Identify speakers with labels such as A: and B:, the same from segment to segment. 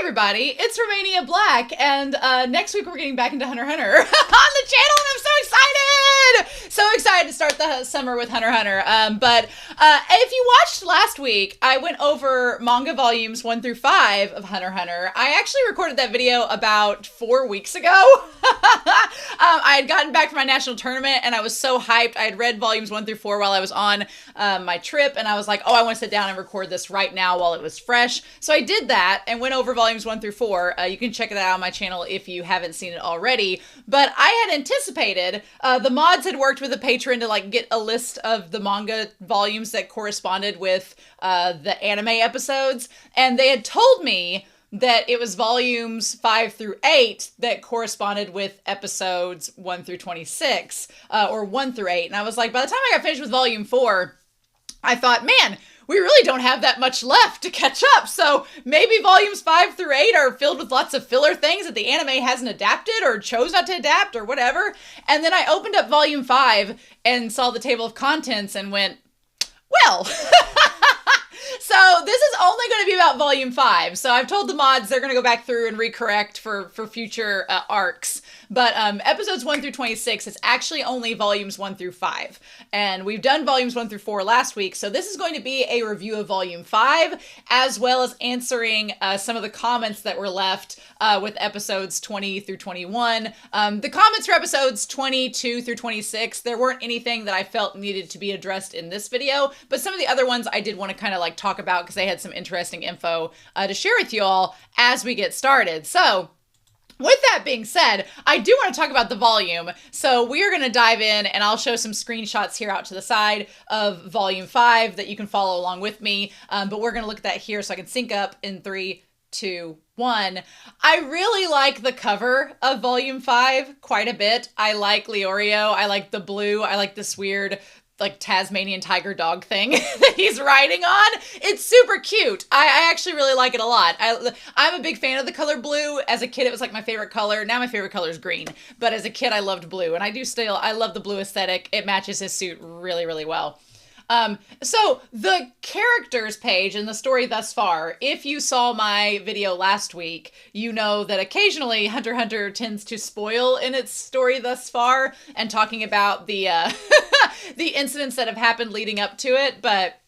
A: everybody, it's Romania Black, and next week we're getting back into Hunter x Hunter on the channel, and I'm so excited! So excited to start the summer with Hunter x Hunter. But if you watched last week, I went over manga volumes 1 through 5 of Hunter x Hunter. I actually recorded that video about 4 weeks ago. I had gotten back from my national tournament, and I was so hyped. I had read volumes 1 through 4 while I was on my trip, and I was like, oh, I want to sit down and record this right now while it was fresh. So I did that and went over volumes 1 through 4. You can check it out on my channel if you haven't seen it already. But I had anticipated, the mods had worked with a patron to like get a list of the manga volumes that corresponded with the anime episodes, and they had told me that it was volumes 5 through 8 that corresponded with episodes 1 through 26, or 1 through 8. And I was like, by the time I got finished with volume 4, I thought, man, we really don't have that much left to catch up. So maybe volumes 5 through 8 are filled with lots of filler things that the anime hasn't adapted or chose not to adapt or whatever. And then I opened up volume 5 and saw the table of contents and went, well, so this is only going to be about volume 5. So I've told the mods they're going to go back through and recorrect for future arcs. But episodes 1 through 26, it's actually only volumes 1 through 5. And we've done volumes 1 through 4 last week. So this is going to be a review of volume 5, as well as answering some of the comments that were left with episodes 20 through 21. The comments for episodes 22 through 26, there weren't anything that I felt needed to be addressed in this video, but some of the other ones I did want to kind of like talk about because they had some interesting info to share with you all as we get started. So with that being said, I do want to talk about the volume. So we are going to dive in, and I'll show some screenshots here out to the side of volume 5 that you can follow along with me. But we're going to look at that here so I can sync up in 3, 2, 1. I really like the cover of volume 5 quite a bit. I like Leorio. I like the blue. I like this weird like Tasmanian tiger dog thing that he's riding on. It's super cute. I actually really like it a lot. I'm a big fan of the color blue. As a kid, it was like my favorite color. Now my favorite color is green. But as a kid, I loved blue. And I love the blue aesthetic. It matches his suit really, really well. So the characters page in the story thus far, if you saw my video last week, you know that occasionally Hunter x Hunter tends to spoil in its story thus far and talking about the, the incidents that have happened leading up to it, but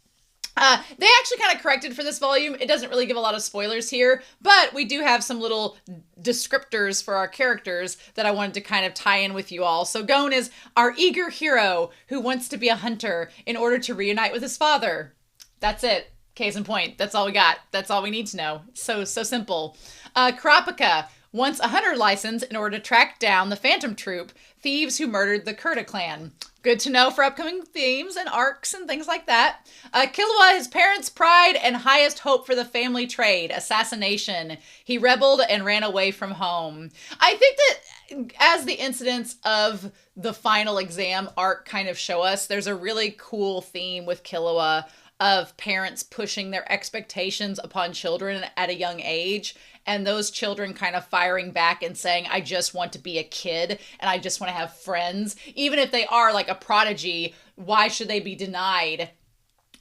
A: they actually kind of corrected for this volume. It doesn't really give a lot of spoilers here, but we do have some little descriptors for our characters that I wanted to kind of tie in with you all. So Gon is our eager hero who wants to be a hunter in order to reunite with his father. That's it. Case in point. That's all we got. That's all we need to know. So simple. Kurapika wants a hunter license in order to track down the Phantom Troop, thieves who murdered the Kurta clan. Good to know for upcoming themes and arcs and things like that. Killua, his parents' pride and highest hope for the family trade, assassination. He rebelled and ran away from home. I think that as the incidents of the final exam arc kind of show us, there's a really cool theme with Killua of parents pushing their expectations upon children at a young age, and those children kind of firing back and saying, I just want to be a kid and I just want to have friends. Even if they are like a prodigy, why should they be denied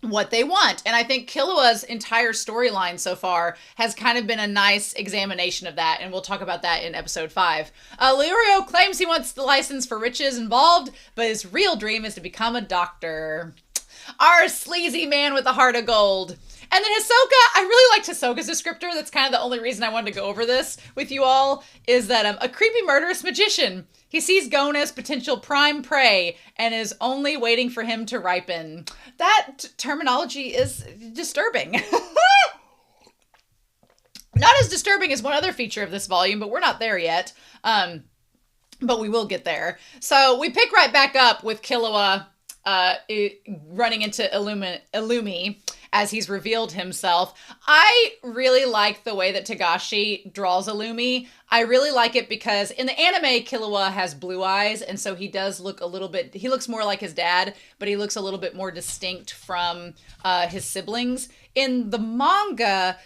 A: what they want? And I think Killua's entire storyline so far has kind of been a nice examination of that, and we'll talk about that in episode 5. Leorio claims he wants the license for riches involved, but his real dream is to become a doctor. Our sleazy man with a heart of gold. And then Hisoka, I really liked Hisoka's descriptor. That's kind of the only reason I wanted to go over this with you all, is that a creepy murderous magician. He sees Gon as potential prime prey and is only waiting for him to ripen. That terminology is disturbing. Not as disturbing as one other feature of this volume, but we're not there yet. But we will get there. So we pick right back up with Killua running into Illumi as he's revealed himself. I really like the way that Togashi draws Illumi. I really like it because in the anime, Killua has blue eyes, and so he does look a little bit, he looks more like his dad, but he looks a little bit more distinct from his siblings. In the manga,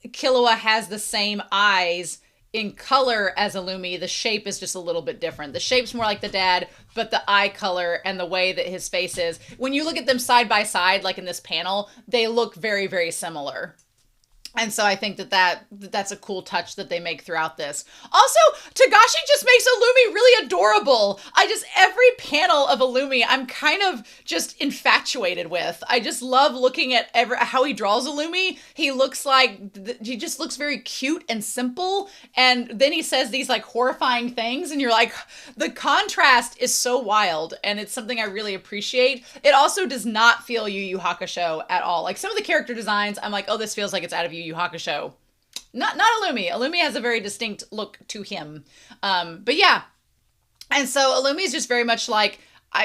A: Killua has the same eyes in color as Illumi. The shape is just a little bit different. The shape's more like the dad, but the eye color and the way that his face is, when you look at them side by side, like in this panel, they look very, very similar. And so I think that's a cool touch that they make throughout this. Also, Togashi just makes Illumi really adorable. Every panel of Illumi, I'm kind of just infatuated with. I just love looking at how he draws Illumi. He just looks very cute and simple. And then he says these like horrifying things, and you're like, the contrast is so wild, and it's something I really appreciate. It also does not feel Yu Yu Hakusho at all. Like some of the character designs, I'm like, oh, this feels like it's out of Yu Yu Hakusho. Not Illumi. Illumi has a very distinct look to him. But yeah. And so Illumi is just very much like,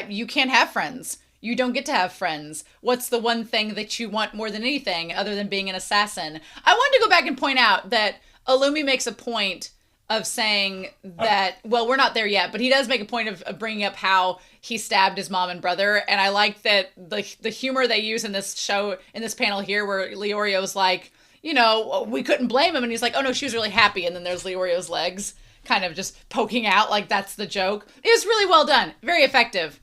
A: you can't have friends. You don't get to have friends. What's the one thing that you want more than anything other than being an assassin? I wanted to go back and point out that Illumi makes a point of saying that, well, we're not there yet, but he does make a point of bringing up how he stabbed his mom and brother. And I like that the humor they use in this show, in this panel here, where Leorio's like, you know, we couldn't blame him. And he's like, oh no, she was really happy. And then there's Leorio's legs kind of just poking out like that's the joke. It was really well done. Very effective.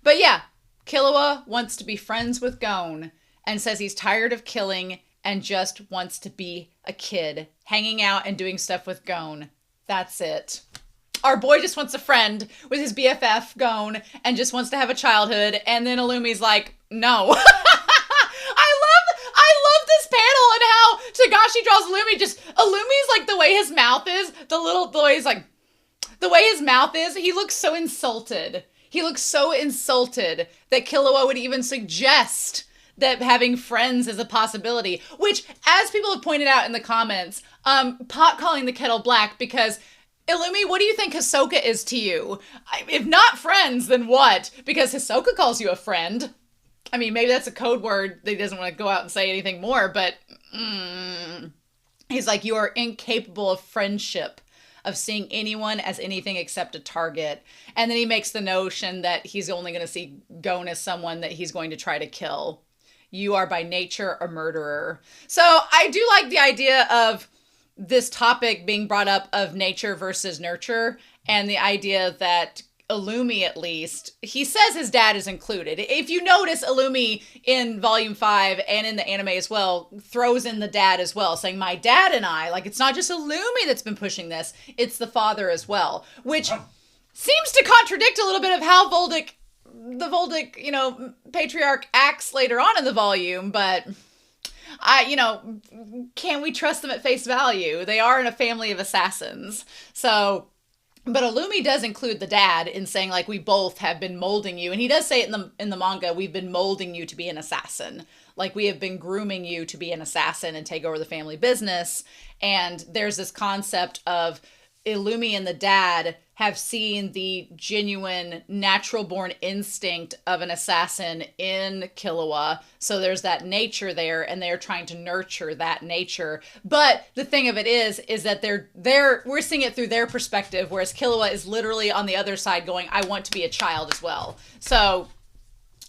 A: But yeah, Killua wants to be friends with Gon and says he's tired of killing and just wants to be a kid, hanging out and doing stuff with Gon. That's it. Our boy just wants a friend with his BFF, Gon, and just wants to have a childhood. And then Illumi's like, no. I love this panel and how Togashi draws Illumi. Illumi's like the way his mouth is, the way his mouth is, he looks so insulted. He looks so insulted that Killua would even suggest that having friends is a possibility, which, as people have pointed out in the comments, pot calling the kettle black because, Illumi, what do you think Hisoka is to you? If not friends, then what? Because Hisoka calls you a friend. I mean, maybe that's a code word that he doesn't want to go out and say anything more, but he's like, you are incapable of friendship, of seeing anyone as anything except a target. And then he makes the notion that he's only going to see Gon as someone that he's going to try to kill. You are by nature a murderer. So I do like the idea of this topic being brought up of nature versus nurture, and the idea that Illumi, at least, he says his dad is included. If you notice, Illumi in Volume 5 and in the anime as well throws in the dad as well, saying, my dad and I, like, it's not just Illumi that's been pushing this, it's the father as well, which seems to contradict a little bit of how the Voldic, you know, patriarch acts later on in the volume, but can we trust them at face value? They are in a family of assassins. So, but Illumi does include the dad in saying, like, we both have been molding you. And he does say it in the manga, we've been molding you to be an assassin. Like, we have been grooming you to be an assassin and take over the family business. And there's this concept of Illumi and the dad have seen the genuine natural-born instinct of an assassin in Killua. So there's that nature there, and they're trying to nurture that nature. But the thing of it is that we're seeing it through their perspective, whereas Killua is literally on the other side going, I want to be a child as well. So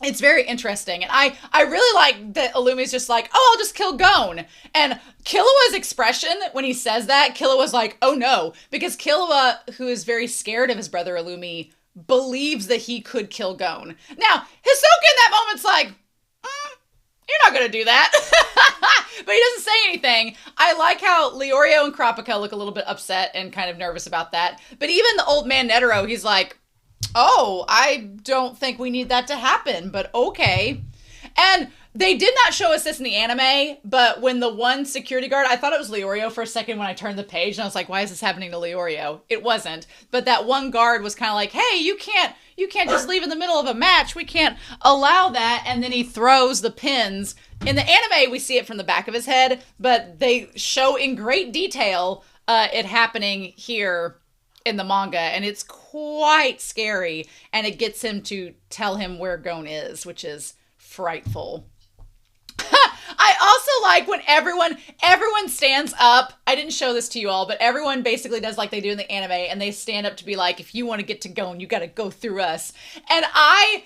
A: it's very interesting. And I really like that Illumi's just like, oh, I'll just kill Gon. And Killua's expression when he says that, Killua's like, oh no. Because Killua, who is very scared of his brother Illumi, believes that he could kill Gon. Now, Hisoka in that moment's like, you're not going to do that. But he doesn't say anything. I like how Leorio and Kurapika look a little bit upset and kind of nervous about that. But even the old man Netero, he's like, oh, I don't think we need that to happen, but okay. And they did not show us this in the anime, but when the one security guard, I thought it was Leorio for a second when I turned the page, and I was like, why is this happening to Leorio? It wasn't. But that one guard was kind of like, hey, you can't just leave in the middle of a match. We can't allow that. And then he throws the pins. In the anime, we see it from the back of his head, but they show in great detail it happening here in the manga, and it's quite scary, and it gets him to tell him where Gon is, which is frightful. I also like when everyone stands up. I didn't show this to you all, but everyone basically does like they do in the anime, and they stand up to be like, if you want to get to Gon, you got to go through us. And I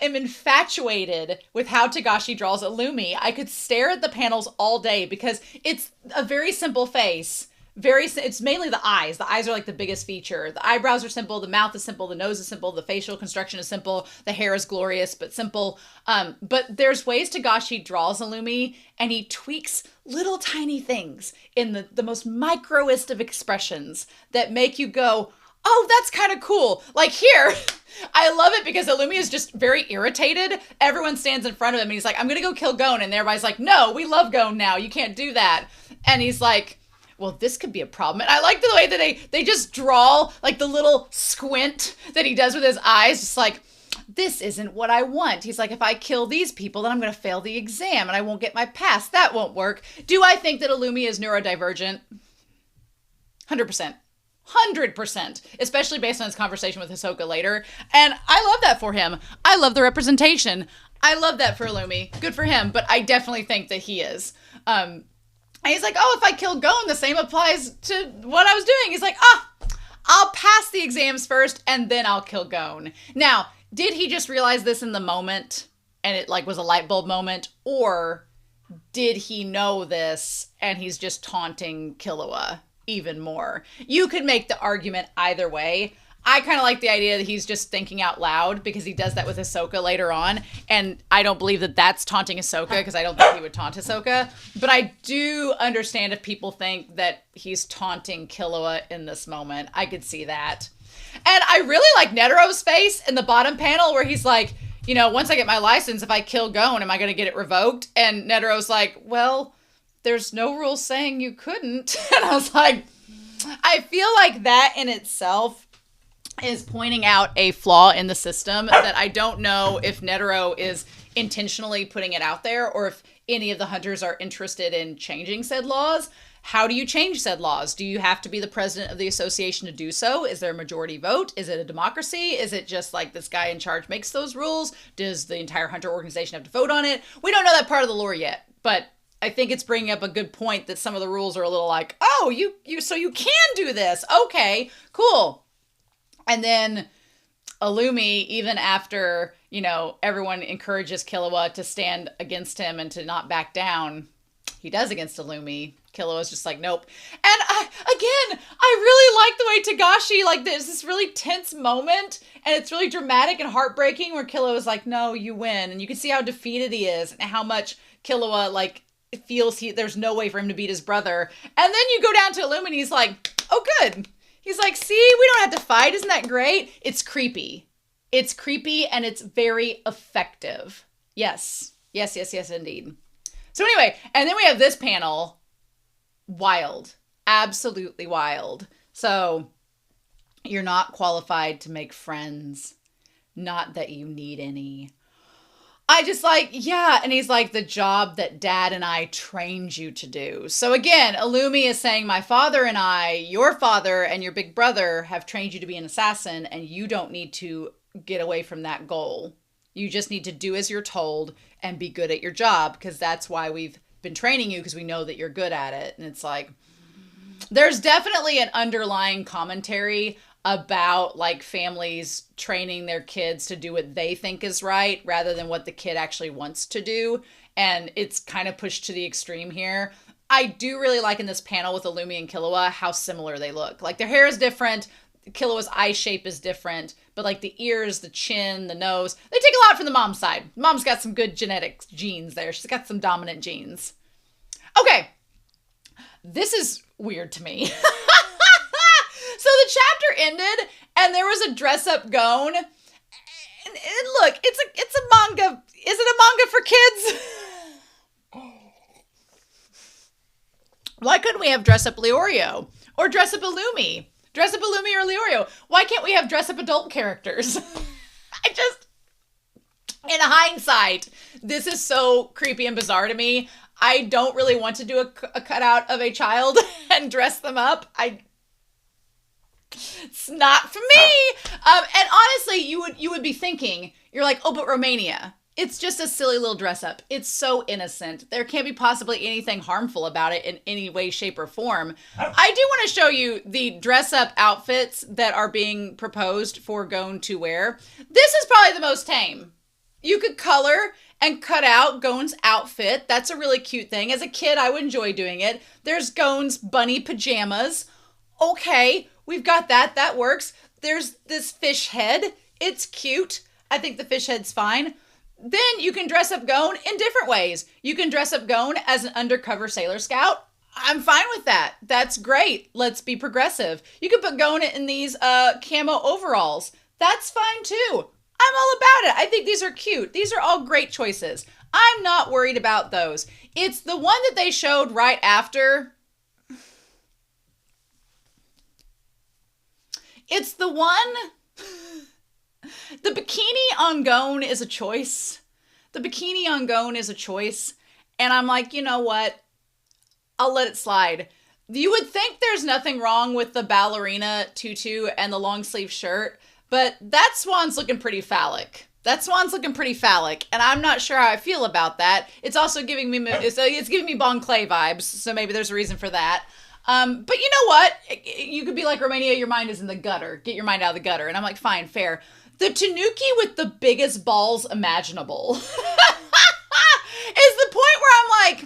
A: am infatuated with how Togashi draws Illumi. I could stare at the panels all day because it's a very simple face, it's mainly the eyes. The eyes are like the biggest feature. The eyebrows are simple. The mouth is simple. The nose is simple. The facial construction is simple. The hair is glorious, but simple. But there's ways Togashi draws Illumi, and he tweaks little tiny things in the most microest of expressions that make you go, oh, that's kind of cool. Like here, I love it because Illumi is just very irritated. Everyone stands in front of him and he's like, I'm going to go kill Gon. And everybody's like, no, we love Gon now. You can't do that. And he's like, well, this could be a problem. And I like the way that they just draw like the little squint that he does with his eyes. Just like, this isn't what I want. He's like, if I kill these people, then I'm going to fail the exam and I won't get my pass. That won't work. Do I think that Illumi is neurodivergent? 100%. 100%, especially based on his conversation with Hisoka later. And I love that for him. I love the representation. I love that for Illumi. Good for him. But I definitely think that he is. And he's like, oh, if I kill Gon, the same applies to what I was doing. He's like, I'll pass the exams first and then I'll kill Gon. Now, did he just realize this in the moment and it like was a light bulb moment? Or did he know this and he's just taunting Killua even more? You could make the argument either way. I kind of like the idea that he's just thinking out loud because he does that with Hisoka later on. And I don't believe that that's taunting Hisoka because I don't think he would taunt Hisoka. But I do understand if people think that he's taunting Killua in this moment. I could see that. And I really like Netero's face in the bottom panel where he's like, you know, once I get my license, if I kill Gon, am I going to get it revoked? And Netero's like, well, there's no rule saying you couldn't. And I was like, I feel like that in itself is pointing out a flaw in the system that I don't know if Netero is intentionally putting it out there or if any of the hunters are interested in changing said laws. How do you change said laws? Do you have to be the president of the association to do so? Is there a majority vote? Is it a democracy? Is it just like this guy in charge makes those rules? Does the entire hunter organization have to vote on it? We don't know that part of the lore yet, but I think it's bringing up a good point that some of the rules are a little like, oh, so you can do this. Okay, cool. And then Illumi, even after, you know, everyone encourages Killua to stand against him and to not back down, he does against Illumi. Killua's just like, nope. And I really like the way Togashi, like there's this really tense moment and it's really dramatic and heartbreaking where Killua is like, no, you win. And you can see how defeated he is and how much Killua like feels there's no way for him to beat his brother. And then you go down to Illumi and he's like, oh, good. He's like, see, we don't have to fight. Isn't that great? It's creepy. It's creepy and it's very effective. Yes. Yes, yes, yes, indeed. So anyway, and then we have this panel. Wild. Absolutely wild. So you're not qualified to make friends. Not that you need any. I just like, yeah. And he's like, the job that Dad and I trained you to do. So again, Illumi is saying, my father and I, your father and your big brother have trained you to be an assassin and you don't need to get away from that goal. You just need to do as you're told and be good at your job because that's why we've been training you because we know that you're good at it. And it's like, there's definitely an underlying commentary about like families training their kids to do what they think is right rather than what the kid actually wants to do. And it's kind of pushed to the extreme here. I do really like in this panel with Illumi and Killua how similar they look. Like their hair is different. Killua's eye shape is different, but like the ears, the chin, the nose, they take a lot from the mom's side. Mom's got some good genetic genes there. She's got some dominant genes. Okay. This is weird to me. So the chapter ended and there was a dress up Gon. And look, it's a manga. Is it a manga for kids? Why couldn't we have dress up Leorio or dress up Illumi? Dress up Illumi or Leorio. Why can't we have dress up adult characters? In hindsight, this is so creepy and bizarre to me. I don't really want to do a cutout of a child and dress them up. It's not for me. And honestly, you would be thinking, you're like, oh, but Romania. It's just a silly little dress up. It's so innocent. There can't be possibly anything harmful about it in any way, shape, or form. I do want to show you the dress up outfits that are being proposed for Gon to wear. This is probably the most tame. You could color and cut out Gon's outfit. That's a really cute thing. As a kid, I would enjoy doing it. There's Gon's bunny pajamas. Okay, we've got that. That works. There's this fish head. It's cute. I think the fish head's fine. Then you can dress up Gon in different ways. You can dress up Gon as an undercover Sailor Scout. I'm fine with that. That's great. Let's be progressive. You can put Gon in these camo overalls. That's fine too. I'm all about it. I think these are cute. These are all great choices. I'm not worried about those. It's the one that they showed right after. It's the one. The bikini on Gon is a choice. The bikini on Gon is a choice. And I'm like, you know what? I'll let it slide. You would think there's nothing wrong with the ballerina tutu and the long sleeve shirt, but that swan's looking pretty phallic. That swan's looking pretty phallic, and I'm not sure how I feel about that. It's also giving me it's giving me Bon Clay vibes, so maybe there's a reason for that. But you know what? You could be like, Romania, your mind is in the gutter. Get your mind out of the gutter. And I'm like, fine, fair. The tanuki with the biggest balls imaginable is the point where I'm like,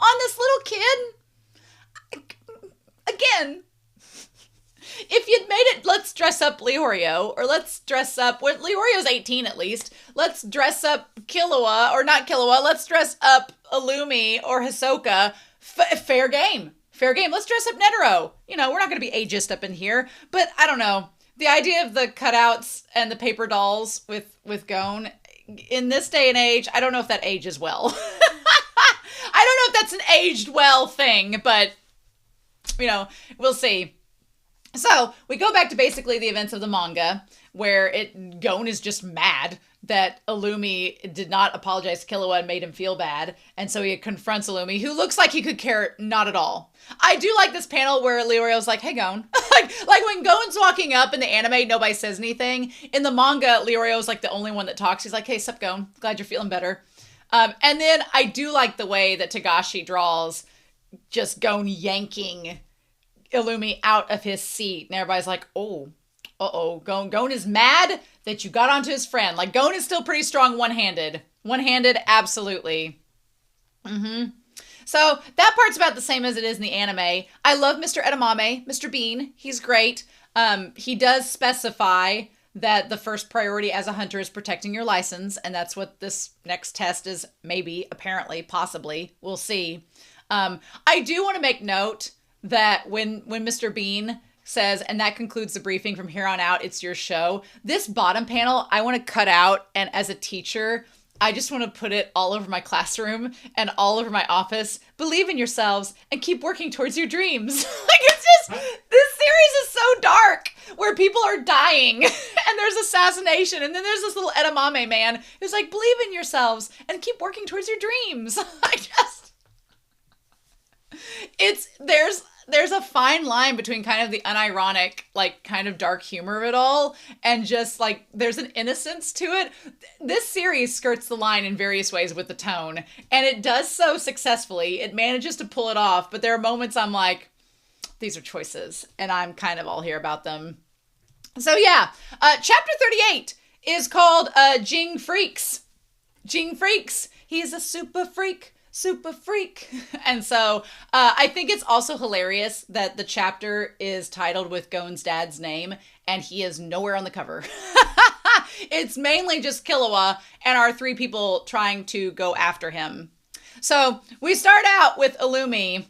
A: on this little kid, again, if you'd made it, let's dress up Leorio, or let's dress up, well, Leorio's 18 at least, let's dress up Killua, or not Killua, let's dress up Illumi or Hisoka, fair game. Fair game. Let's dress up Netero. You know, we're not going to be ageist up in here, but I don't know. The idea of the cutouts and the paper dolls with Gon, in this day and age, I don't know if that ages well. I don't know if that's an aged well thing, but, you know, we'll see. So we go back to basically the events of the manga, where Gon is just mad that Illumi did not apologize to Killua and made him feel bad. And so he confronts Illumi, who looks like he could care not at all. I do like this panel where Leorio's like, hey, Gon. like when Gon's walking up in the anime, nobody says anything. In the manga, Leorio's like the only one that talks. He's like, hey, sup, Gon. Glad you're feeling better. And then I do like the way that Togashi draws just Gon yanking Illumi out of his seat. And everybody's like, oh, Gon is mad that you got onto his friend. Like, Gon is still pretty strong one-handed. One-handed, absolutely. So that part's about the same as it is in the anime. I love Mr. Edamame, Mr. Bean. He's great. He does specify that the first priority as a hunter is protecting your license, and that's what this next test is, maybe, apparently, possibly. We'll see. I do want to make note that when Mr. Bean says, and that concludes the briefing, from here on out, it's your show, this bottom panel, I want to cut out, and as a teacher, I just want to put it all over my classroom and all over my office. Believe in yourselves and keep working towards your dreams. Like, it's just, this series is so dark, where people are dying and there's assassination. And then there's this little edamame man who's like, believe in yourselves and keep working towards your dreams. There's a fine line between kind of the unironic, like, kind of dark humor of it all, and just, like, there's an innocence to it. This series skirts the line in various ways with the tone, and it does so successfully. It manages to pull it off, but there are moments I'm like, these are choices, and I'm kind of all here about them. So, yeah, chapter 38 is called Jing Freaks. Jing Freaks. He's a super freak. And so I think it's also hilarious that the chapter is titled with Gon's dad's name, and he is nowhere on the cover. It's mainly just Killua and our three people trying to go after him. So we start out with Illumi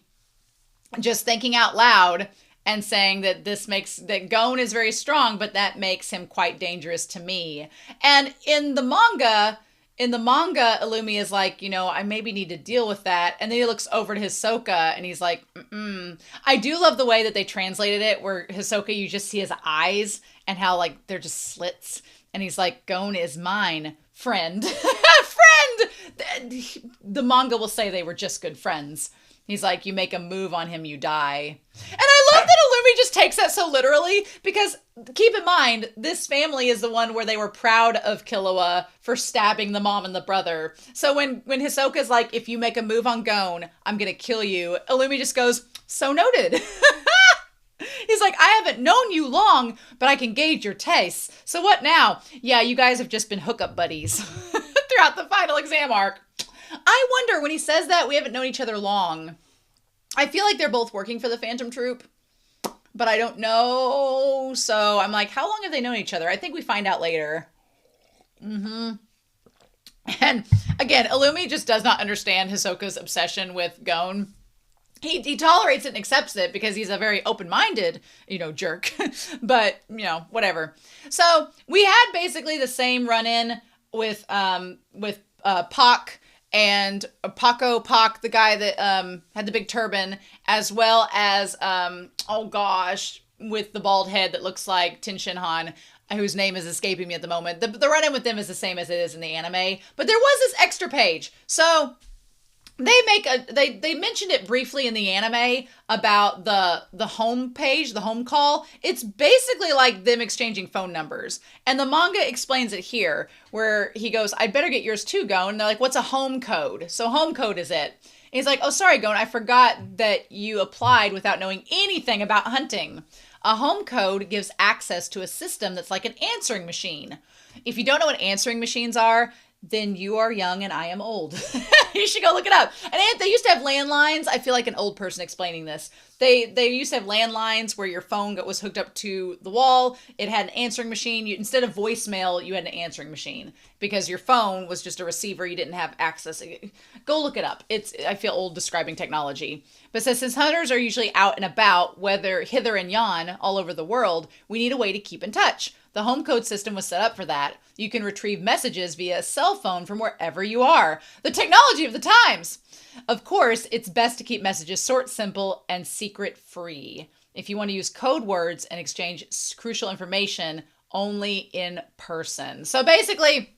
A: just thinking out loud and saying that that Gon is very strong, but that makes him quite dangerous to me. And in the manga, Illumi is like, you know, I maybe need to deal with that. And then he looks over to Hisoka and he's like, I do love the way that they translated it, where Hisoka, you just see his eyes and how, like, they're just slits. And he's like, Gon is mine, friend. Friend! The manga will say they were just good friends. He's like, you make a move on him, you die. And I love that Illumi just takes that so literally, because keep in mind, this family is the one where they were proud of Killua for stabbing the mom and the brother. So when Hisoka's like, if you make a move on Gon, I'm going to kill you, Illumi just goes, so noted. He's like, I haven't known you long, but I can gauge your tastes. So what now? Yeah, you guys have just been hookup buddies throughout the final exam arc. I wonder, when he says that, we haven't known each other long, I feel like they're both working for the Phantom Troop, but I don't know. So I'm like, how long have they known each other? I think we find out later. And again, Illumi just does not understand Hisoka's obsession with Gon. He tolerates it and accepts it because he's a very open-minded, jerk. But, whatever. So we had basically the same run-in with Pac and Pac, the guy that had the big turban, as well as, with the bald head that looks like Tin Shin Han, whose name is escaping me at the moment. The run-in with them is the same as it is in the anime. But there was this extra page. So they mentioned it briefly in the anime about the home page, the home call. It's basically like them exchanging phone numbers. And the manga explains it here, where he goes, I'd better get yours too, Gon. And they're like, what's a home code? So home code is it. And he's like, oh, sorry, Gon, I forgot that you applied without knowing anything about hunting. A home code gives access to a system that's like an answering machine. If you don't know what answering machines are, then you are young and I am old. You should go look it up. And they used to have landlines. I feel like an old person explaining this. They used to have landlines where your phone was hooked up to the wall. It had an answering machine. Instead of voicemail, you had an answering machine because your phone was just a receiver. You didn't have access. Go look it up. I feel old describing technology. But since hunters are usually out and about, whether hither and yon, all over the world, we need a way to keep in touch. The home code system was set up for that. You can retrieve messages via a cell phone from wherever you are. The technology of the times. Of course, it's best to keep messages short, simple, and secret-free. If you want to use code words and exchange crucial information, only in person. So basically,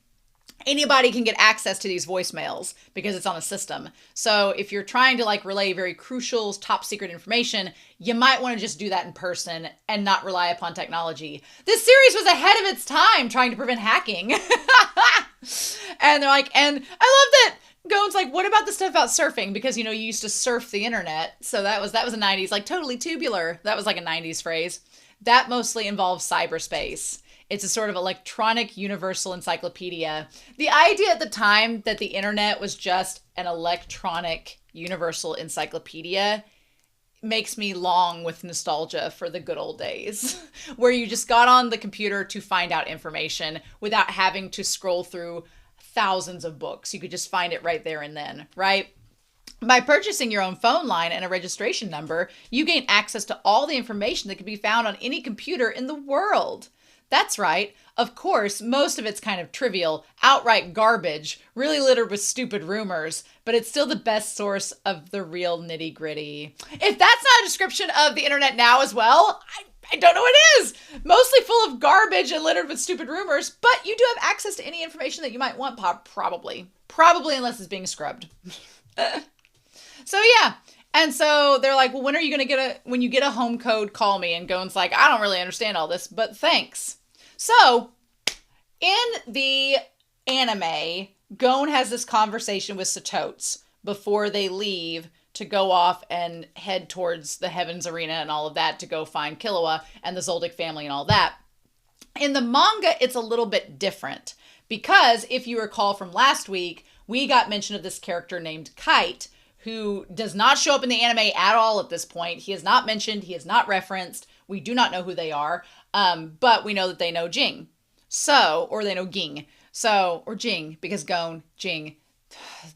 A: anybody can get access to these voicemails because it's on a system. So if you're trying to relay very crucial, top secret information, you might want to just do that in person and not rely upon technology. This series was ahead of its time trying to prevent hacking. And they're like, and I love that Gon's like, what about the stuff about surfing? Because, you used to surf the internet. So that was a 90s, totally tubular. That was like a 90s phrase. That mostly involves cyberspace. It's a sort of electronic universal encyclopedia. The idea at the time that the internet was just an electronic universal encyclopedia makes me long with nostalgia for the good old days where you just got on the computer to find out information without having to scroll through thousands of books. You could just find it right there and then, right? By purchasing your own phone line and a registration number, you gain access to all the information that can be found on any computer in the world. That's right. Of course, most of it's kind of trivial, outright garbage, really littered with stupid rumors, but it's still the best source of the real nitty-gritty. If that's not a description of the internet now as well, I don't know what it is. Mostly full of garbage and littered with stupid rumors, but you do have access to any information that you might want, probably. Probably, unless it's being scrubbed. So yeah. And so they're like, well, when are you going to when you get a home code, call me. And Gon's like, I don't really understand all this, but thanks. So in the anime, Gon has this conversation with Satotes before they leave to go off and head towards the Heavens Arena and all of that to go find Killua and the Zoldyck family and all that. In the manga, it's a little bit different because if you recall from last week, we got mention of this character named Kite, who does not show up in the anime at all at this point. He is not mentioned. He is not referenced. We do not know who they are. But we know that they know Jing. So, or they know Ging. So, or Jing, because Gon, Jing.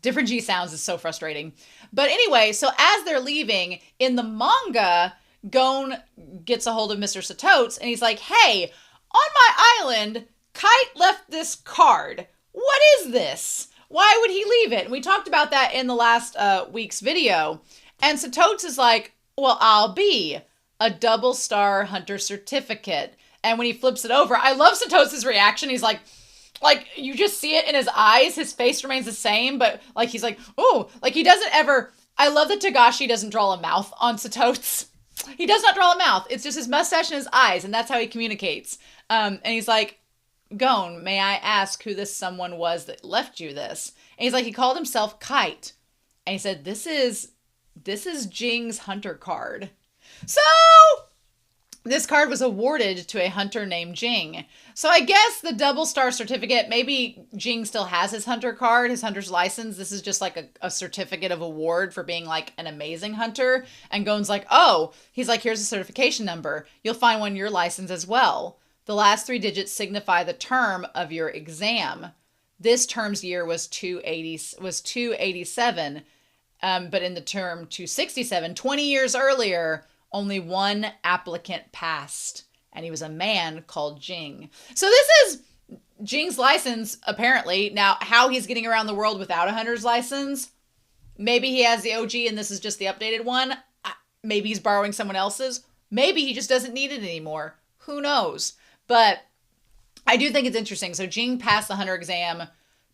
A: Different G sounds is so frustrating. But anyway, so as they're leaving, in the manga, Gon gets a hold of Mr. Satotes, and he's like, hey, on my island, Kite left this card. What is this? Why would he leave it? And we talked about that in the last week's video. And Satotes is like, well, I'll be a double star hunter certificate. And when he flips it over, I love Satotes' reaction. He's like, you just see it in his eyes. His face remains the same, but he's like, oh, he doesn't ever, I love that Togashi doesn't draw a mouth on Satotes. He does not draw a mouth. It's just his mustache and his eyes, and that's how he communicates. And he's like, Gon, may I ask who this someone was that left you this? And he's like, he called himself Kite. And he said, this is Jing's hunter card. So This card was awarded to a hunter named Jing. So I guess the double star certificate, maybe Jing still has his hunter card, his hunter's license. This is just like a certificate of award for being like an amazing hunter. And Gon's like, oh, he's like, here's a certification number. You'll find one in your license as well. The last 3 digits signify the term of your exam. This term's year was 287, but in the term 267, 20 years earlier, only one applicant passed, and he was a man called Jing. So this is Jing's license, apparently. Now, how he's getting around the world without a hunter's license, maybe he has the OG and this is just the updated one. Maybe he's borrowing someone else's. Maybe he just doesn't need it anymore. Who knows? But I do think it's interesting. So Jing passed the hunter exam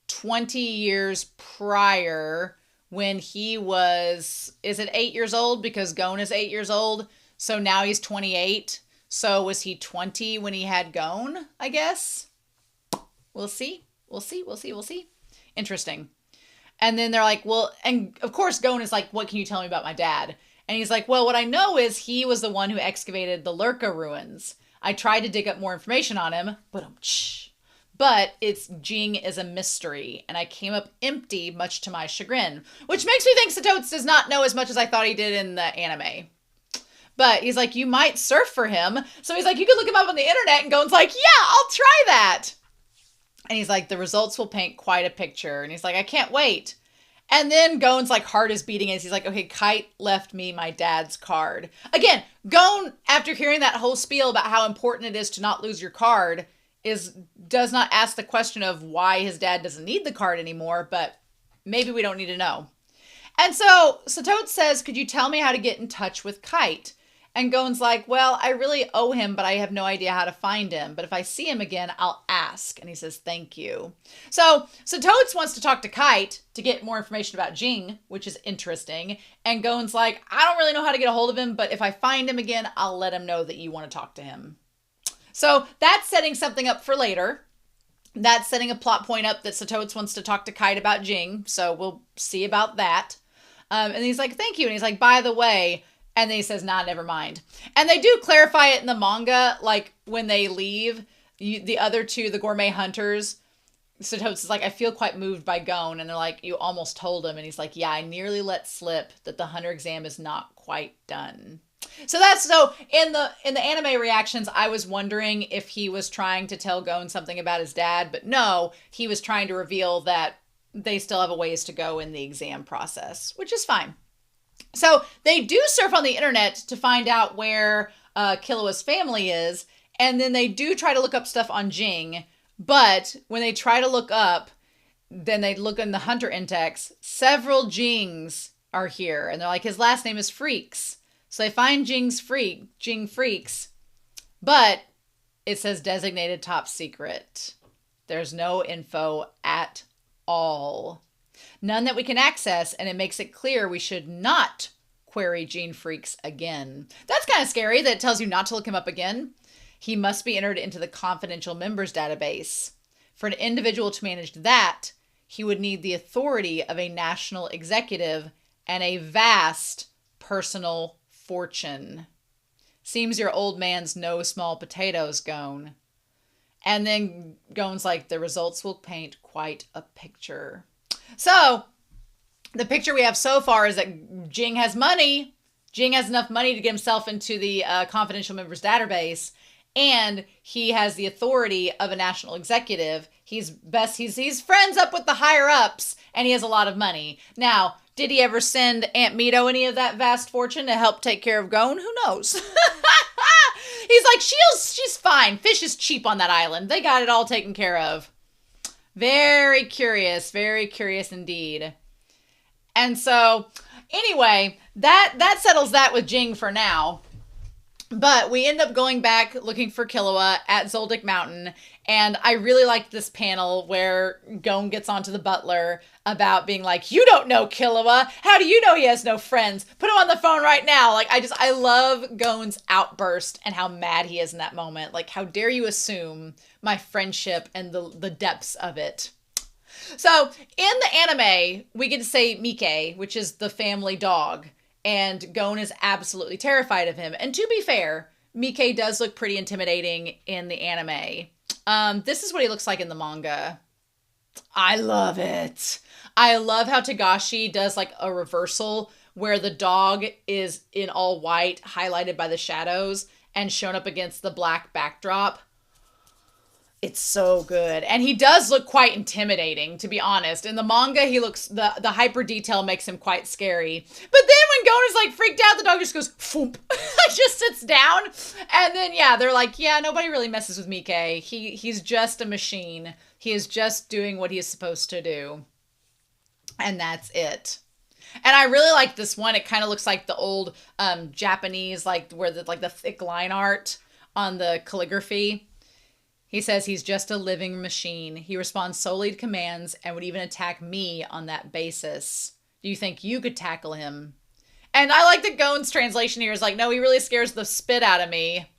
A: 20 years prior, when he was, is it 8 years old? Because Gon is 8 years old. So now he's 28. So was he 20 when he had Gon, I guess? We'll see. We'll see. Interesting. And then they're like, well, and of course Gon is like, what can you tell me about my dad? And he's like, well, what I know is he was the one who excavated the Lurka ruins. I tried to dig up more information on him, but it's Jing is a mystery, and I came up empty, much to my chagrin, which makes me think Satotes does not know as much as I thought he did in the anime. But he's like, you might surf for him. So he's like, you can look him up on the internet, and Gon's like, yeah, I'll try that. And he's like, the results will paint quite a picture. And he's like, I can't wait. And then Gon's like heart is beating as he's like, okay, Kite left me my dad's card. Again, Gon, after hearing that whole spiel about how important it is to not lose your card, does not ask the question of why his dad doesn't need the card anymore, but maybe we don't need to know. And so Satote says, could you tell me how to get in touch with Kite? And Gon's like, well, I really owe him, but I have no idea how to find him. But if I see him again, I'll ask. And he says, thank you. So Totes wants to talk to Kite to get more information about Jing, which is interesting. And Gon's like, I don't really know how to get a hold of him, but if I find him again, I'll let him know that you want to talk to him. So that's setting something up for later. That's setting a plot point up that Satotes wants to talk to Kite about Jing. So we'll see about that. And he's like, thank you. And he's like, by the way, and then he says, nah, never mind. And they do clarify it in the manga, like when they leave, the other two, the gourmet hunters, Satotes is like, I feel quite moved by Gon. And they're like, you almost told him. And he's like, yeah, I nearly let slip that the hunter exam is not quite done. So in the anime reactions, I was wondering if he was trying to tell Gon something about his dad, but no, he was trying to reveal that they still have a ways to go in the exam process, which is fine. So they do surf on the internet to find out where Killua's family is, and then they do try to look up stuff on Jing, but when they try to look up, then they look in the hunter index, several Jings are here, and they're like, his last name is Freaks. So they find Jing Freaks, but it says designated top secret. There's no info at all. None that we can access, and it makes it clear we should not query Jing Freaks again. That's kind of scary that it tells you not to look him up again. He must be entered into the confidential members database. For an individual to manage that, he would need the authority of a national executive and a vast personal fortune. Seems your old man's no small potatoes, Gon. And then Gon's like, the results will paint quite a picture. So the picture we have so far is that Jing has money. Jing has enough money to get himself into the confidential members database, and he has the authority of a national executive. He's friends up with the higher ups, and he has a lot of money. Now, did he ever send Aunt Mito any of that vast fortune to help take care of Gon? Who knows? He's like, she's fine. Fish is cheap on that island. They got it all taken care of. Very curious indeed. And so, anyway, that settles that with Jing for now. But we end up going back looking for Killua at Zoldyck Mountain. And I really liked this panel where Gon gets onto the butler about being like, you don't know Killua. How do you know he has no friends? Put him on the phone right now. Like, I love Gon's outburst and how mad he is in that moment. Like, how dare you assume my friendship and the depths of it. So in the anime, we get to say Mike, which is the family dog. And Gon is absolutely terrified of him. And to be fair, Mike does look pretty intimidating in the anime. This is what he looks like in the manga. I love it. I love how Togashi does like a reversal where the dog is in all white, highlighted by the shadows, and shown up against the black backdrop. It's so good. And he does look quite intimidating, to be honest. In the manga, he looks, the hyper detail makes him quite scary. But then when Gon is like freaked out, the dog just goes, foomp, just sits down. And then, yeah, they're like, yeah, nobody really messes with Mike. He's just a machine. He is just doing what he's supposed to do. And that's it. And I really like this one. It kind of looks like the old Japanese, like where the thick line art on the calligraphy. He says he's just a living machine. He responds solely to commands and would even attack me on that basis. Do you think you could tackle him? And I like that Gon's translation here is like, no, he really scares the spit out of me.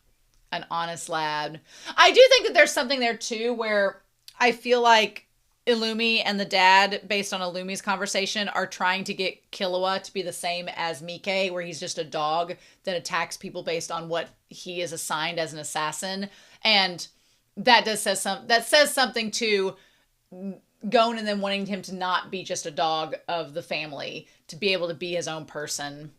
A: An honest lad. I do think that there's something there too where I feel like Illumi and the dad, based on Illumi's conversation, are trying to get Killua to be the same as Mike, where he's just a dog that attacks people based on what he is assigned as an assassin. And that says something to Gon and then wanting him to not be just a dog of the family, to be able to be his own person.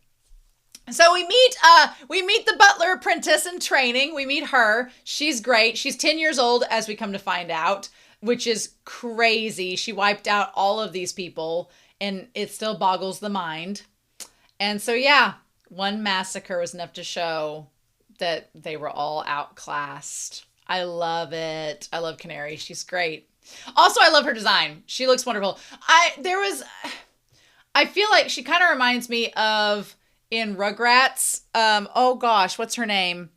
A: So we meet the butler apprentice in training. We meet her. She's great. She's 10 years old, as we come to find out, which is crazy. She wiped out all of these people, and it still boggles the mind. And so, yeah, one massacre was enough to show that they were all outclassed. I love it. I love Canary. She's great. Also, I love her design. She looks wonderful. I feel like she kind of reminds me of in Rugrats. Oh gosh, what's her name?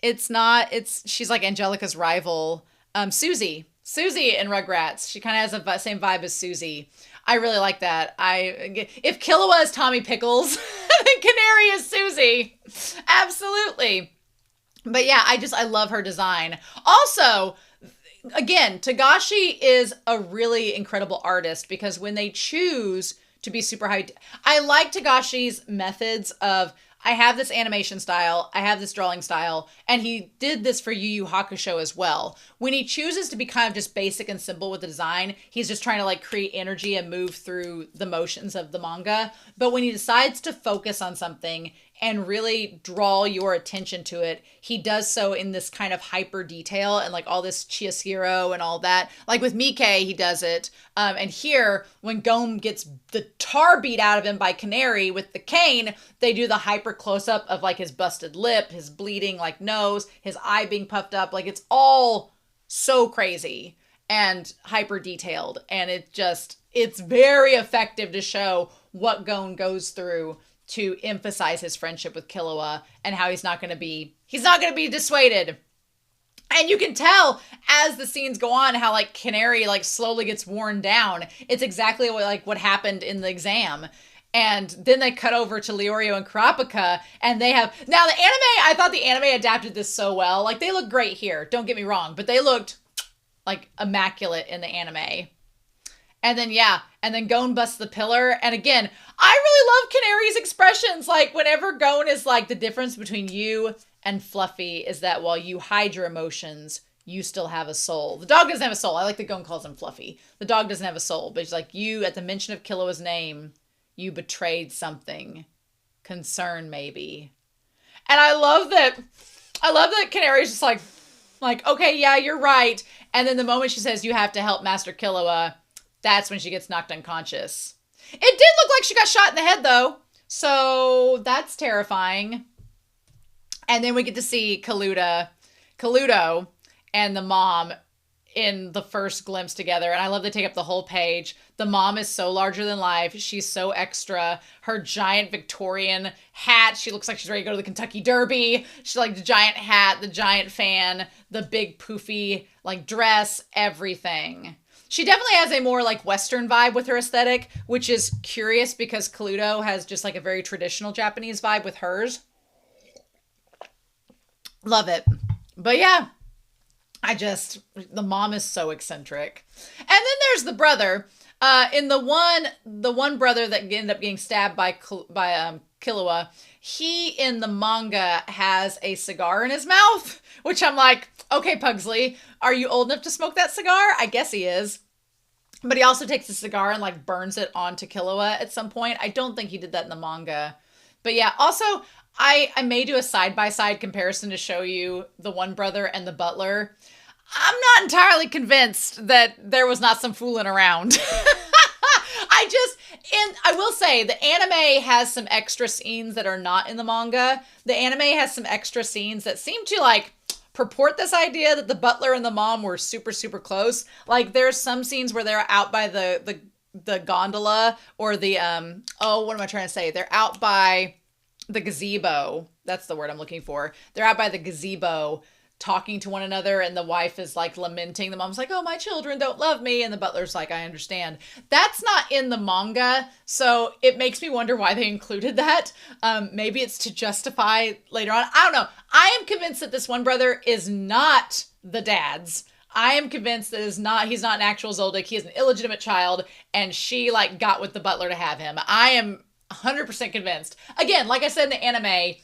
A: She's like Angelica's rival. Susie. Susie in Rugrats. She kind of has the same vibe as Susie. I really like that. If Killua is Tommy Pickles, then Canary is Susie. Absolutely. But yeah, I love her design. Also, again, Togashi is a really incredible artist because when they choose to be super high, I like Togashi's methods of, I have this animation style, I have this drawing style, and he did this for Yu Yu Hakusho as well. When he chooses to be kind of just basic and simple with the design, he's just trying to like create energy and move through the motions of the manga. But when he decides to focus on something and really draw your attention to it, he does so in this kind of hyper detail and like all this chiaroscuro and all that. Like with Mike, he does it. And here, when Gon gets the tar beat out of him by Canary with the cane, they do the hyper close-up of like his busted lip, his bleeding like nose, his eye being puffed up. Like it's all so crazy and hyper detailed. And it's very effective to show what Gon goes through to emphasize his friendship with Killua and how he's not going to be dissuaded. And you can tell as the scenes go on how like Canary like slowly gets worn down. It's exactly what happened in the exam. And then they cut over to Leorio and Kurapika, and they have, now the anime, I thought the anime adapted this so well. Like they look great here, don't get me wrong, but they looked like immaculate in the anime. And then, yeah, and then Gon busts the pillar. And again, I really love Canary's expressions. Like whenever Gon is like, the difference between you and Fluffy is that while you hide your emotions, you still have a soul. The dog doesn't have a soul. I like that Gon calls him Fluffy. The dog doesn't have a soul, but it's like you, at the mention of Killua's name, you betrayed something. Concern, maybe. And I love that Canary's just like, okay, yeah, you're right. And then the moment she says, you have to help Master Killua, that's when she gets knocked unconscious. It did look like she got shot in the head, though. So that's terrifying. And then we get to see Kaluto and the mom in the first glimpse together. And I love they take up the whole page. The mom is so larger than life. She's so extra. Her giant Victorian hat. She looks like she's ready to go to the Kentucky Derby. She's like the giant hat, the giant fan, the big poofy like dress, everything. She definitely has a more like Western vibe with her aesthetic, which is curious because Kaluto has just like a very traditional Japanese vibe with hers. Love it. But yeah, the mom is so eccentric. And then there's the brother. In the one brother that ended up getting stabbed by Killua, he in the manga has a cigar in his mouth, which I'm like, okay, Pugsley, are you old enough to smoke that cigar? I guess he is. But he also takes the cigar and like burns it onto Killua at some point. I don't think he did that in the manga. But yeah, also I may do a side-by-side comparison to show you the one brother and the butler. I'm not entirely convinced that there was not some fooling around. I will say the anime has some extra scenes that are not in the manga. The anime has some extra scenes that seem to like purport this idea that the butler and the mom were super, super close. Like there's some scenes where they're out by the gondola or the, what am I trying to say? They're out by the gazebo. That's the word I'm looking for. They're out by the gazebo talking to one another, and the wife is like lamenting. The mom's like, oh, my children don't love me. And the butler's like, I understand. That's not in the manga. So it makes me wonder why they included that. Maybe it's to justify later on. I don't know. I am convinced that this one brother is not the dad's. I am convinced that he's not an actual Zoldyck. He is an illegitimate child, and she like got with the butler to have him. I am 100% convinced. Again, like I said in the anime,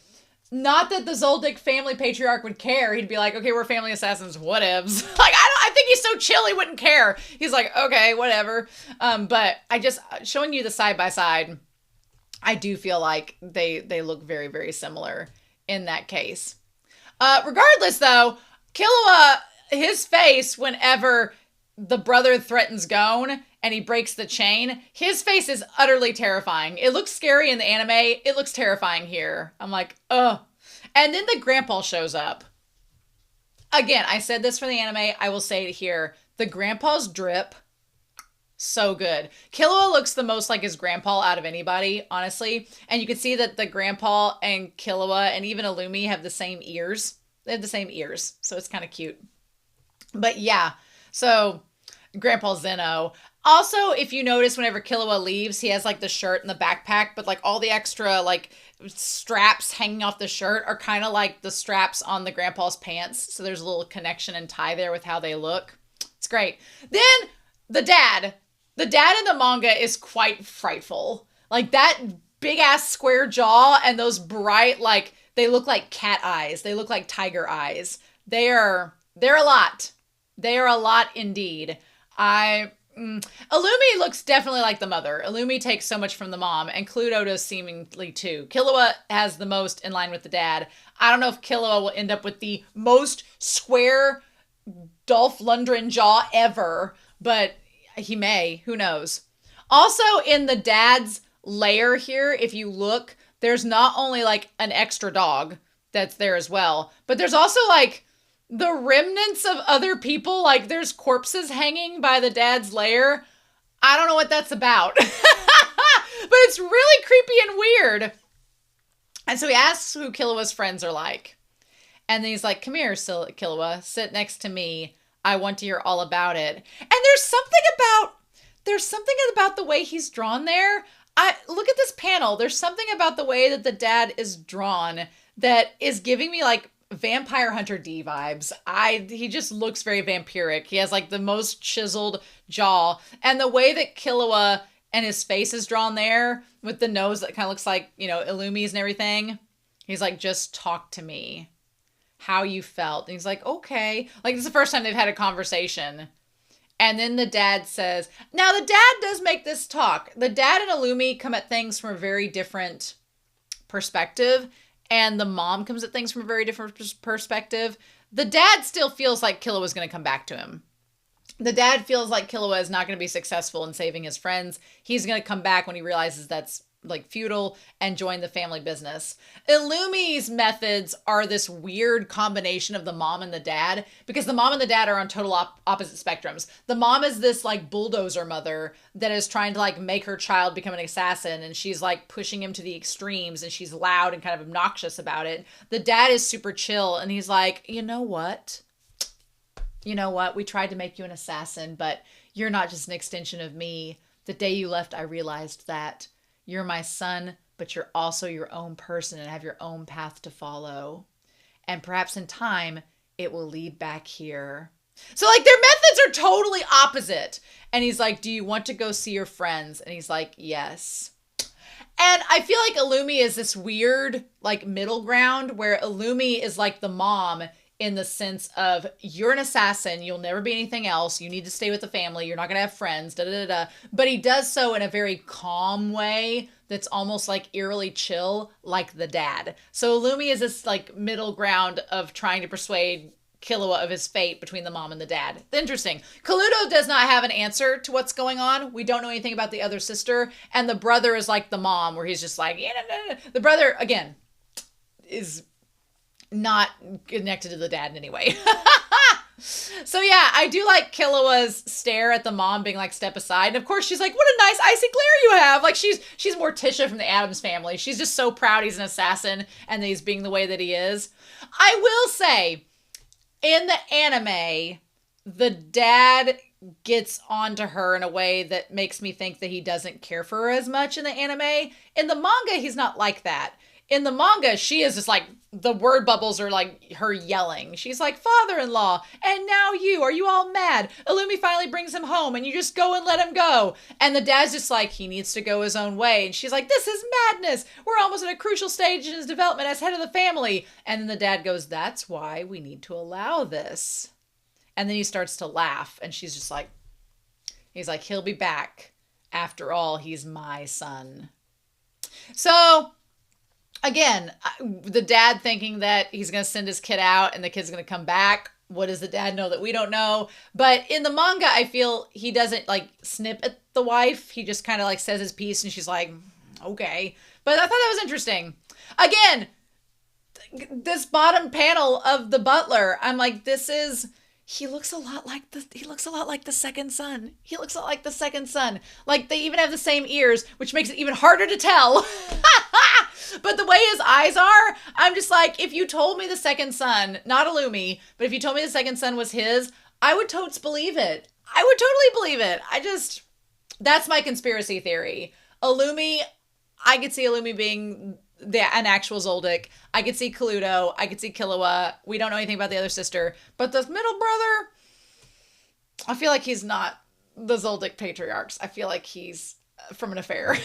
A: not that the Zoldyck family patriarch would care. He'd be like, okay, we're family assassins, whatevs. Like, I think he's so chill he wouldn't care. He's like, okay, whatever. But I just, showing you the side-by-side, I do feel like they look very, very similar in that case. Regardless, though, Killua, his face whenever the brother threatens Gon and he breaks the chain, his face is utterly terrifying. It looks scary in the anime. It looks terrifying here. I'm like, ugh. And then the grandpa shows up. Again, I said this for the anime. I will say it here. The grandpa's drip, so good. Killua looks the most like his grandpa out of anybody, honestly. And you can see that the grandpa and Killua and even Illumi have the same ears. They have the same ears, so it's kind of cute. But yeah, so Grandpa Zeno. Also, if you notice, whenever Killua leaves, he has like the shirt and the backpack, but like all the extra like straps hanging off the shirt are kind of like the straps on the grandpa's pants. So there's a little connection and tie there with how they look. It's great. Then the dad in the manga is quite frightful. Like that big ass square jaw and those bright, like they look like cat eyes. They look like tiger eyes. They're a lot. They are a lot indeed. Illumi looks definitely like the mother. Illumi takes so much from the mom, and Cluedo does seemingly too. Killua has the most in line with the dad. I don't know if Killua will end up with the most square Dolph Lundgren jaw ever, but he may. Who knows? Also, in the dad's lair here, if you look, there's not only like an extra dog that's there as well, but there's also like the remnants of other people. Like there's corpses hanging by the dad's lair. I don't know what that's about, but it's really creepy and weird. And so he asks who Killua's friends are like. And then he's like, come here, Killua, sit next to me. I want to hear all about it. And there's something about the way he's drawn there. Look at this panel. There's something about the way that the dad is drawn that is giving me like Vampire Hunter D vibes. He just looks very vampiric. He has like the most chiseled jaw, and the way that Killua and his face is drawn there with the nose that kind of looks like, Illumi's and everything. He's like, just talk to me. How you felt. And he's like, okay. Like this is the first time they've had a conversation. And then the dad says, now the dad does make this talk. The dad and Illumi come at things from a very different perspective. And the mom comes at things from a very different perspective. The dad still feels like Killua is going to come back to him. The dad feels like Killua is not going to be successful in saving his friends. He's going to come back when he realizes that's like futile and join the family business. Illumi's methods are this weird combination of the mom and the dad, because the mom and the dad are on total opposite spectrums. The mom is this like bulldozer mother that is trying to like make her child become an assassin, and she's like pushing him to the extremes, and she's loud and kind of obnoxious about it. The dad is super chill, and he's like, you know what? We tried to make you an assassin, but you're not just an extension of me. The day you left, I realized that you're my son, but you're also your own person and have your own path to follow. And perhaps in time, it will lead back here. So like their methods are totally opposite. And he's like, do you want to go see your friends? And he's like, yes. And I feel like Illumi is this weird, like, middle ground where Illumi is like the mom in the sense of, you're an assassin, you'll never be anything else, you need to stay with the family, you're not going to have friends, da da da da. But he does so in a very calm way that's almost like eerily chill, like the dad. So Illumi is this like middle ground of trying to persuade Killua of his fate between the mom and the dad. Interesting. Kaluto does not have an answer to what's going on. We don't know anything about the other sister. And the brother is like the mom, where he's just like, yeah, nah, nah. The brother, again, is not connected to the dad in any way. So yeah, I do like Killua's stare at the mom being like, step aside. And of course she's like, what a nice icy glare you have. Like she's Morticia from the Addams Family. She's just so proud he's an assassin and that he's being the way that he is. I will say, in the anime, the dad gets onto her in a way that makes me think that he doesn't care for her as much in the anime. In the manga, he's not like that. In the manga, she is just like, the word bubbles are like her yelling. She's like, father-in-law, and now you, are you all mad? Illumi finally brings him home and you just go and let him go. And the dad's just like, he needs to go his own way. And she's like, this is madness. We're almost at a crucial stage in his development as head of the family. And then the dad goes, that's why we need to allow this. And then he starts to laugh and she's just like, he's like, he'll be back. After all, he's my son. So again, the dad thinking that he's going to send his kid out and the kid's going to come back. What does the dad know that we don't know? But in the manga, I feel he doesn't like snip at the wife. He just kind of like says his piece and she's like, okay. But I thought that was interesting. Again, this bottom panel of the butler, I'm like, he looks a lot like the second son. He looks a lot like the second son. Like they even have the same ears, which makes it even harder to tell. But the way his eyes are, I'm just like, if you told me the second son, not Illumi, but if you told me the second son was his, I would totes believe it. I would totally believe it. That's my conspiracy theory. Illumi, I could see Illumi being an actual Zoldyck. I could see Kaluto. I could see Killua. We don't know anything about the other sister. But the middle brother, I feel like he's not the Zoldyck patriarchs. I feel like he's from an affair.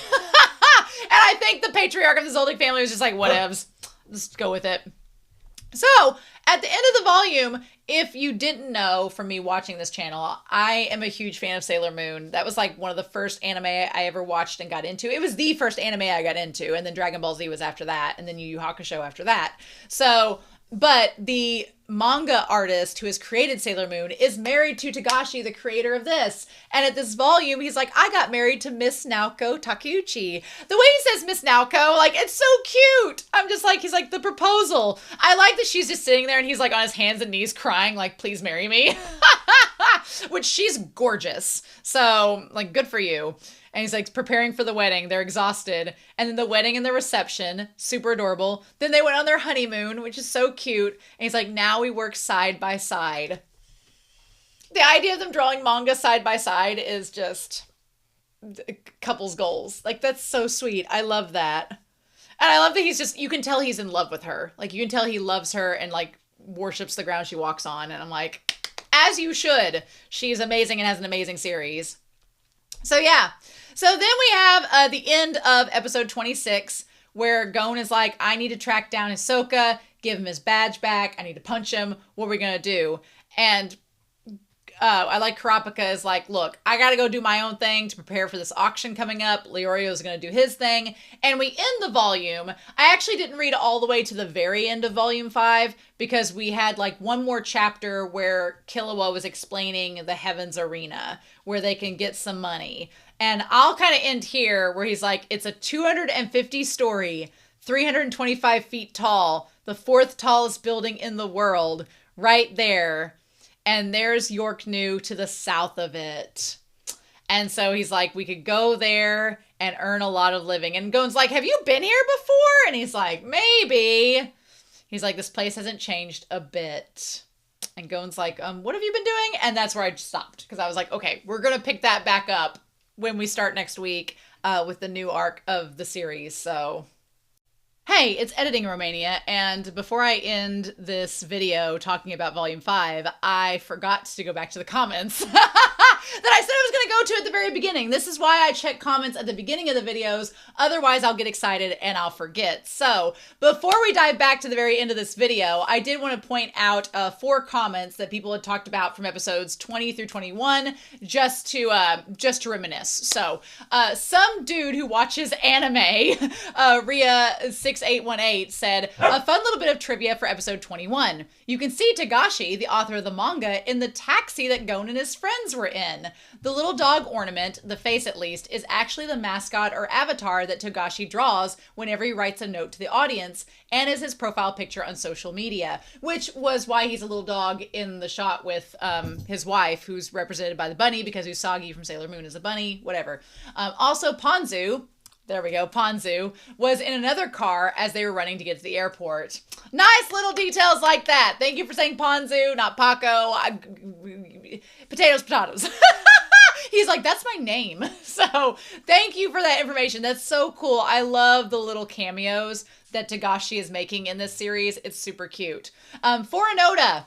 A: And I think the patriarch of the Zoldyck family was just like, whatevs. Just go with it. So, at the end of the volume, if you didn't know from me watching this channel, I am a huge fan of Sailor Moon. That was like one of the first anime I ever watched and got into. It was the first anime I got into, and then Dragon Ball Z was after that, and then Yu Yu Hakusho after that. So, but the manga artist who has created Sailor Moon is married to Togashi, the creator of this. And at this volume, he's like, I got married to Miss Naoko Takeuchi. The way he says Miss Naoko, like, it's so cute. I'm just like, he's like, the proposal. I like that she's just sitting there and he's like on his hands and knees crying, like, please marry me. Which she's gorgeous. So, like, good for you. And he's like preparing for the wedding. They're exhausted. And then the wedding and the reception, super adorable. Then they went on their honeymoon, which is so cute. And he's like, now we work side by side. The idea of them drawing manga side by side is just couples goals. Like, that's so sweet. I love that. And I love that he's just, you can tell he's in love with her. Like, you can tell he loves her and like worships the ground she walks on. And I'm like, as you should. She's amazing and has an amazing series. So yeah. So then we have the end of episode 26, where Gon is like, I need to track down Hisoka, give him his badge back, I need to punch him, what are we going to do? And I like Kurapika is like, look, I got to go do my own thing to prepare for this auction coming up. Leorio is going to do his thing. And we end the volume. I actually didn't read all the way to the very end of volume 5 because we had like one more chapter where Killua was explaining the Heavens Arena, where they can get some money. And I'll kind of end here where he's like, it's a 250 story, 325 feet tall, the fourth tallest building in the world, right there. And there's York New to the south of it. And so he's like, we could go there and earn a lot of living. And Gon's like, have you been here before? And he's like, maybe. He's like, this place hasn't changed a bit. And Gon's like, what have you been doing? And that's where I stopped. Because I was like, okay, we're going to pick that back up when we start next week with the new arc of the series. So, hey, it's Editing Romania, and before I end this video talking about Volume 5, I forgot to go back to the comments. that I said I was going to go to at the very beginning. This is why I check comments at the beginning of the videos. Otherwise, I'll get excited and I'll forget. So before we dive back to the very end of this video, I did want to point out 4 comments that people had talked about from episodes 20 through 21, just to reminisce. So some dude who watches anime, Ria6818, said, a fun little bit of trivia for episode 21. You can see Togashi, the author of the manga, in the taxi that Gon and his friends were in. The little dog ornament, the face at least, is actually the mascot or avatar that Togashi draws whenever he writes a note to the audience, and is his profile picture on social media, which was why he's a little dog in the shot with his wife, who's represented by the bunny because Usagi from Sailor Moon is a bunny, whatever. Also, Ponzu, there we go, Ponzu, was in another car as they were running to get to the airport. Nice little details like that. Thank you for saying Ponzu, not Paco. Potatoes. He's like, that's my name. So thank you for that information. That's so cool. I love the little cameos that Togashi is making in this series. It's super cute. Foranoda,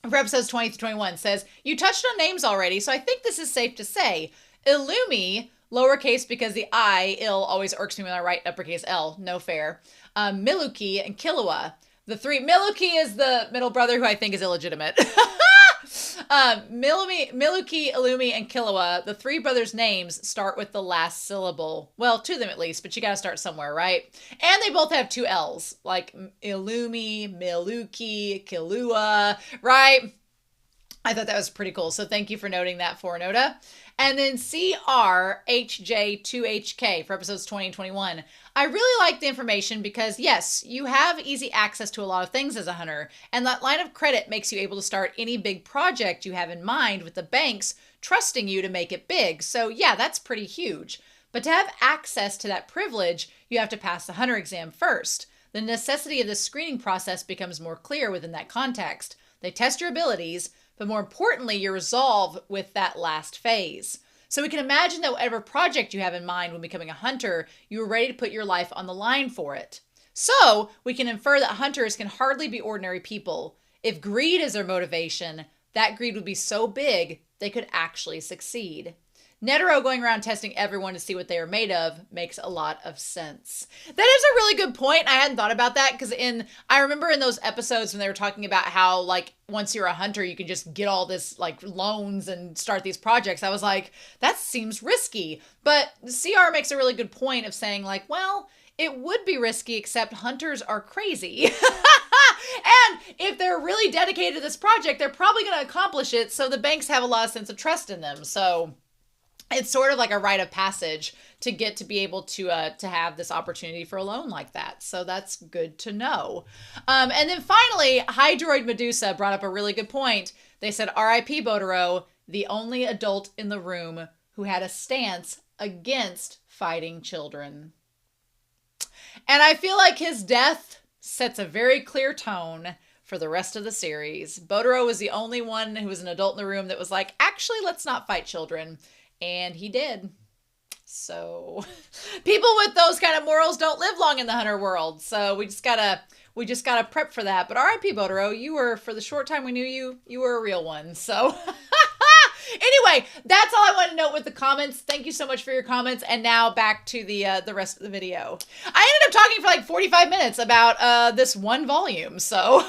A: for episodes 20 to 21, says, you touched on names already, so I think this is safe to say. Illumi, lowercase because the I, ill, always irks me when I write uppercase L. No fair. Miluki and Killua. The 3, Miluki is the middle brother who I think is illegitimate. Miluki, Illumi, and Killua, the 3 brothers' names start with the last syllable. Well, 2 of them at least, but you gotta start somewhere, right? And they both have 2 L's, like Illumi, Miluki, Killua, right? I thought that was pretty cool. So thank you for noting that, Foranoda. And then CRHJ2HK for episodes 20 and 21. I really like the information because, yes, you have easy access to a lot of things as a hunter, and that line of credit makes you able to start any big project you have in mind with the banks trusting you to make it big. So yeah, that's pretty huge. But to have access to that privilege, you have to pass the hunter exam first. The necessity of this screening process becomes more clear within that context. They test your abilities, but more importantly, your resolve with that last phase. So we can imagine that whatever project you have in mind when becoming a hunter, you are ready to put your life on the line for it. So we can infer that hunters can hardly be ordinary people. If greed is their motivation, that greed would be so big they could actually succeed. Netero going around testing everyone to see what they are made of makes a lot of sense. That is a really good point. I hadn't thought about that because I remember in those episodes when they were talking about how, like, once you're a hunter, you can just get all this, like, loans and start these projects. I was like, that seems risky. But CR makes a really good point of saying, like, well, it would be risky, except hunters are crazy. And if they're really dedicated to this project, they're probably going to accomplish it. So the banks have a lot of sense of trust in them. So it's sort of like a rite of passage to get to be able to have this opportunity for a loan like that. So that's good to know. And then finally, Hydroid Medusa brought up a really good point. They said, R.I.P. Botaro, the only adult in the room who had a stance against fighting children. And I feel like his death sets a very clear tone for the rest of the series. Botaro was the only one who was an adult in the room that was like, actually, let's not fight children. And he did. So people with those kind of morals don't live long in the hunter world. So we just gotta prep for that. But R.I.P. Botaro, you were, for the short time we knew you, you were a real one. So anyway, that's all I want to note with the comments. Thank you so much for your comments. And now back to the rest of the video. I ended up talking for like 45 minutes about this one volume. So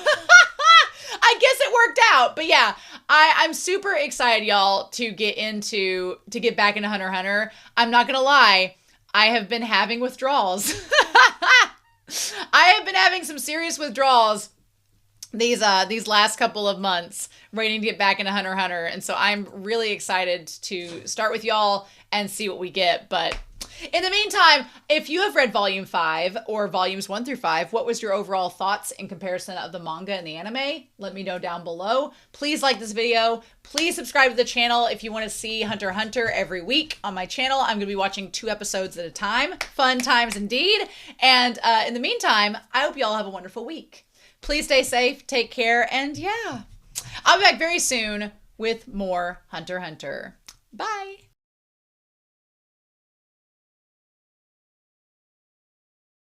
A: I guess it worked out. But yeah, I'm super excited, y'all, to get back into Hunter x Hunter. I'm not gonna lie, I have been having withdrawals. I have been having some serious withdrawals these last couple of months, waiting to get back into Hunter x Hunter. And so I'm really excited to start with y'all and see what we get. But in the meantime, if you have read Volume 5 or Volumes 1 through 5, what was your overall thoughts in comparison of the manga and the anime? Let me know down below. Please like this video. Please subscribe to the channel if you want to see Hunter x Hunter every week on my channel. I'm going to be watching 2 episodes at a time. Fun times indeed. And in the meantime, I hope you all have a wonderful week. Please stay safe, take care, and yeah, I'll be back very soon with more Hunter x Hunter. Bye.